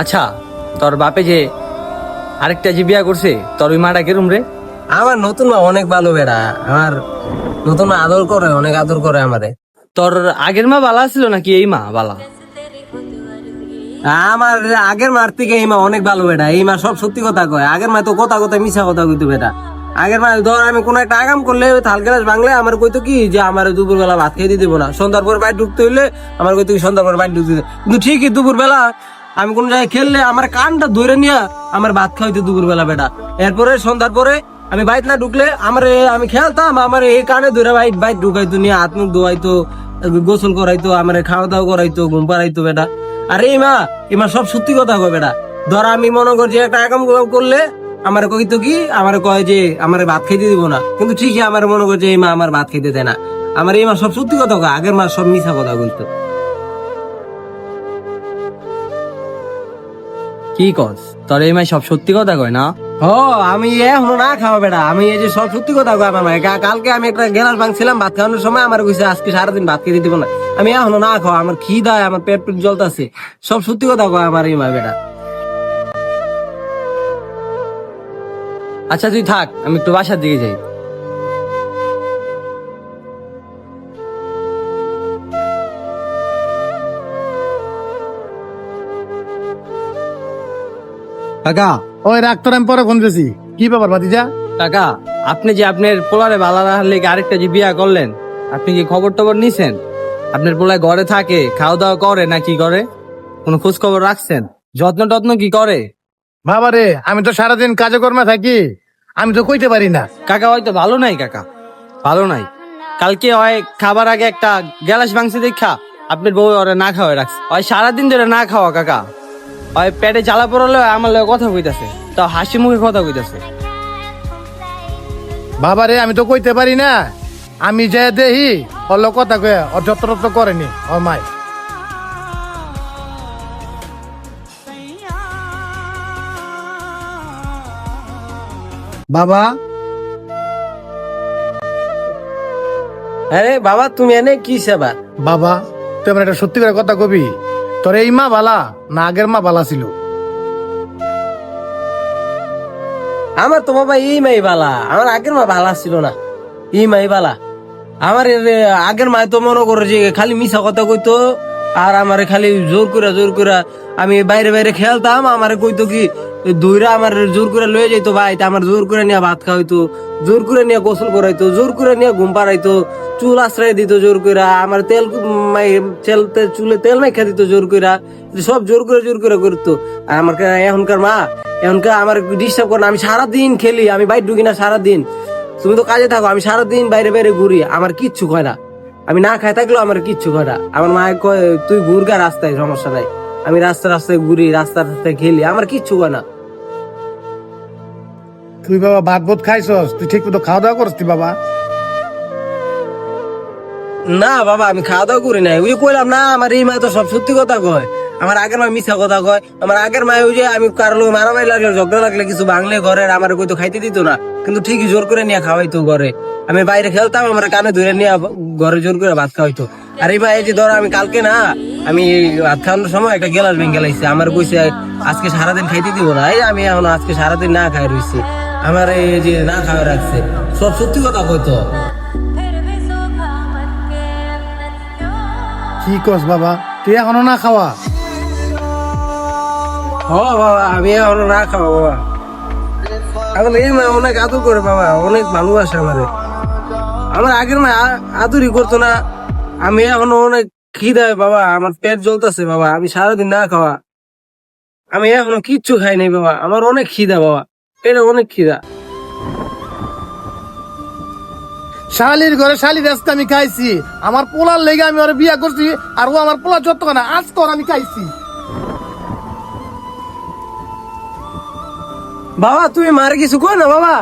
আচ্ছা, তোর বাপে যে আরেকটা যে বিয়া করছে, তোর ওই মাটা কেরম রে? আমার নতুন মা অনেক ভালো বেড়া। আমার নতুন মা আদর করে, অনেক আদর করে আমারে। তোর আগের মা বালা ছিল নাকি এই মা বালা? আমার আগের মার থেকে এই মা অনেক ভালো বেটা। এই মা সব সত্যি কথা কয়। আগের মা তো কথা কথা মিশা কথা কইতো বেটা। আগের মা ধর আমি কোন একটা আগাম করলে থাল গ্লাস ভাঙলে আমার কইতো কি যে আমার দুপুর বেলা ভাত খেয়ে দিতে না, সন্ধ্যার পর বাইরে ঢুকতে হইলে আমার কইতো কি সন্ধ্যার পর বাইরে ঢুকতে দিতে। কিন্তু ঠিকই দুপুর বেলা আমি কোন জায়গায় খেললে আমার কানটা ধরে নিয়ে আমার ভাত খাওয়াইতো দুপুর বেলা বেটা। এরপরে সন্ধ্যার পরে আমি বাইরে না ঢুকলে আমি খেলতাম, আমার এই কানে ধরে বাইরে ঢুকাইতো, নিয়ে হাত মুখ ধোয়াইতো, গোসল করাইতো, আমার খাওয়া দাওয়া করাইতো, ঘুম পাড়াইতো বেটা। আর এই মা সব সত্যি কথা কয় বেটা। ধর আমি মনে করছি একটা আকাম করলে আমার কইতো কি, আমার কয় যে আমার ভাত খাইতে দিব না, কিন্তু ঠিকই আমার মনে করছে এই মা আমার ভাত খাইতে দেয় না। আমার এই মা সব সত্যি কথা কয়, আগের মা সব মিথ্যা কথা বলতো। কি কস, তোর এই মাই সব সত্যি কথা কয় না? আমি এখনো না খাওয়া বেটা। আমি এই যে সব সত্যি কথা কয় আমার মায়ের। কালকে আমি একটা গেলাস ভাঙছিলাম ভাত খাওয়ানোর সময়, আমার কইছে আজকে সারাদিন ভাত খেতে দিব না। আমি এখনো না খাওয়া, আমার খিদা, আমার পেট জ্বলতাছে। সব সত্যি কথা কয় আমার এই মা বেটা। আচ্ছা তুই থাক, আমি একটু বাসার দিকে যাই। কাকা ওই রাখতো, আমি পরে ফোন দিয়েছি। কি ব্যাপার ভাতিজা? কাকা, আপনি যে আপনার পোলারে বালা রাখার লেগে আরেকটা যে বিয়া করলেন, আপনি কি খবর টবর নিছেন? আপনার পোলায় ঘরে থাকে, খাওয়া দাওয়া করে না কি করে? কোনো খোঁজ খবর রাখছেন? যত্ন টত্ন কি করে? বাবা রে, আমি তো সারাদিন কাজে কর্মে থাকি, আমি তো কইতে পারি না। কাকা হয়তো ভালো নাই, কাকা ভালো নাই। কালকে হয় খাবার আগে একটা গ্যালাস ভাঙছে দেখা আপনার বউ ওরে না খাওয়া রাখছে। হয় সারাদিন ধরে না খাওয়া কাকা। হয় পেটে জ্বালা পড়লে আমার লগে কথা কইতাছে, তা হাসি মুখে কথা কইতাছে। বাবা রে, আমি তো কইতে পারি না। আমি যে দেহি অল্ল কথা কয়ে ওর যত্ন টত্ন করেনি ওর মাই। বাবা, আরে বাবা, তুমি এনে কি সেবা? বাবা তুই আমার একটা সত্যি করে কথা কবি, তোর এই মা বালা না আগের মা বালা ছিল? আমার তো বাবা এই মাই বালা, আমার আগের মা বালা ছিল না। এই মাই বালা। আমার আগের মা তো মনে করো যে খালি মিশা কথা কইতো, আর আমার খালি জোর করে আমি বাইরে বাইরে খেলতাম, আমার কইতো কি দইরা আমার জোর করে লয়ে যাইতো ভাই, আমার জোর করে নিয়ে ভাত খাওয়াইতো, জোর করে নিয়ে গোসল করাইতো, জোর করে নিয়ে ঘুম পাড়াইতো, চুল আশ্রয় দিত জোর করে, আমার চুলে তেল মাইখা দিত জোর করে, সব জোর করে করতো। আর আমার এখনকার আমার ডিস্টার্ব করে না। আমি সারাদিন খেলি, আমি বাইরে ঢুকি না সারাদিন। তুমি তো কাজে থাকো, আমি সারাদিন বাইরে বাইরে ঘুরি, আমার কিচ্ছু কয় না। আমি না খাই থাকলেও আমার কিচ্ছু কয় না। আমার মা কয় তুই ঘুরগা রাস্তায়, সমস্যা নাই। আমি রাস্তায় ঘুরি, রাস্তায় খেলি, আমার কিচ্ছু কয় না। তুই বাবা ভাত বোধ খাইছস? তুই ঠিক মতো খাওয়া দাওয়া করছিস বাবা? না বাবা, আমি খাওয়া দাওয়া করি নাই। ওই যে কইলাম না, আমার এই মা তো সব সত্যি কথা কয়। আমার আগের মা মিথ্যা কথা কয়। আমার আগের মা ওই যে আমি কারো লোক মারামারি লাগলে, ঝগড়া লাগলে, কিছু বাংলে ঘরের আমার কইতো খাইতে দিত না, কিন্তু ঠিকই জোর করে নিয়ে খাওয়াইতো ঘরে। আমি বাইরে খেলতাম, আমার কানে ধরে নিয়ে ঘরে জোর করে ভাত খাওয়াইতো। আর এই মা এই যে ধরো আমি কালকে না, আমি ভাত খাওয়ানোর সময় একটা গেলাস ভেঙে লাইছে, আমার কইছে আজকে সারাদিন খাইতে দিব না। এই আমি এখন আজকে সারাদিন না খাই রইছি, আমার এই যে না খাওয়া রাখছে। সব সত্যি কথা কইতো। কি কস বাবা, তুই এখনো না খাওয়া? বাবা, আমি এখনো না খাবো বাবা। আসলে এই মা অনেক আদর করে বাবা, অনেক ভালোবাসে আমারে। আমার আগের মা আদরই করতো না। আমি এখনো অনেক খিদায় বাবা, আমার পেট জ্বলতেছে বাবা, আমি সারাদিন না খাওয়া। আমি এখনো কিচ্ছু খাই নাই বাবা, আমার অনেক খিদা বাবা, পেটে অনেক খিদা। শালির ঘরে শালির আজকে আমি খাইছি, আমার পোলার লেগে আমি ওর বিয়া করছি, আর ও আমার পোলা যত না আজকে ওর আমি খাইছি। বাবা তুমি মার কিছু কয় না বাবা।